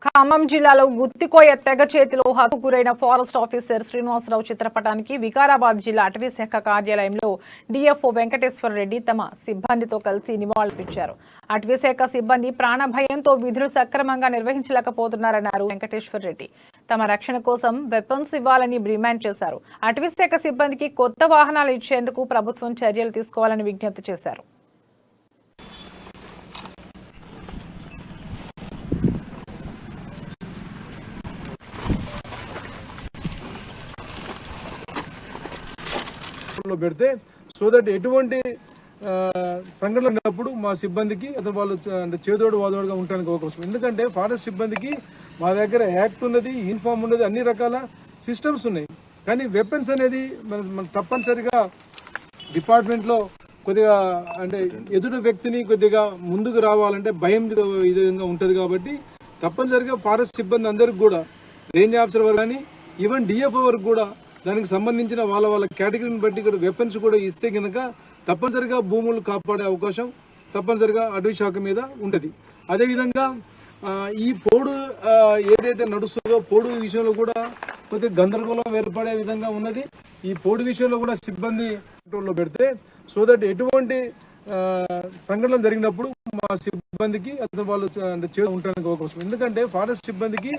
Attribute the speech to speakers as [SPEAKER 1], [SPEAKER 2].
[SPEAKER 1] ఖమ్మం జిల్లాలో గుత్తికోయ తెగ చేతిలో హత్యకు గురైన ఫారెస్ట్ ఆఫీసర్ శ్రీనివాసరావు చిత్రపటానికి వికారాబాద్ జిల్లా అటవీ శాఖ కార్యాలయంలో డిఎఫ్ఓ వెంకటేశ్వర రెడ్డి తమ సిబ్బందితో కలిసి నివాళులర్పించారు. అటవీ శాఖ సిబ్బంది ప్రాణభయంతో విధులు సక్రమంగా నిర్వహించలేకపోతున్నారన్నారు వెంకటేశ్వర రెడ్డి. తమ రక్షణ కోసం వెపన్స్ ఇవ్వాలని డిమాండ్ చేశారు. అటవీ శాఖ సిబ్బందికి కొత్త వాహనాలు ఇచ్చేందుకు ప్రభుత్వం చర్యలు తీసుకోవాలని విజ్ఞప్తి చేశారు.
[SPEAKER 2] పెడితే సో దట్ ఎటువంటి సంఘటన ఉన్నప్పుడు మా సిబ్బందికి అతను వాళ్ళు చేదోడు వాదోడుగా ఉండడానికి అవకాశం. ఎందుకంటే ఫారెస్ట్ సిబ్బందికి మా దగ్గర యాక్ట్ ఉన్నది, యూనిఫామ్ ఉన్నది, అన్ని రకాల సిస్టమ్స్ ఉన్నాయి. కానీ వెపన్స్ అనేది మన తప్పనిసరిగా డిపార్ట్మెంట్లో కొద్దిగా అంటే ఎదుటి వ్యక్తిని కొద్దిగా ముందుకు రావాలంటే భయం ఈ విధంగా ఉంటుంది. కాబట్టి తప్పనిసరిగా ఫారెస్ట్ సిబ్బంది అందరికి కూడా రేంజ్ ఆఫీసర్ వరకు కానీ ఈవెన్ డిఎఫ్ఓ వరకు కూడా దానికి సంబంధించిన వాళ్ళ కేటగిరీని బట్టి కూడా వెపన్స్ కూడా ఇస్తే కనుక తప్పనిసరిగా భూములు కాపాడే అవకాశం తప్పనిసరిగా అటవీ శాఖ మీద ఉంటుంది. అదేవిధంగా ఈ పోడు ఏదైతే నడుస్తుందో పోడు విషయంలో కూడా కొద్దిగా గందరగోళం ఏర్పడే విధంగా ఉన్నది. ఈ పోడు విషయంలో కూడా సిబ్బంది కంట్రోల్లో పెడితే సో దట్ ఎటువంటి సంఘటన జరిగినప్పుడు మా సిబ్బందికి అతను వాళ్ళు ఉండడానికి అవకాశం. ఎందుకంటే ఫారెస్ట్ సిబ్బందికి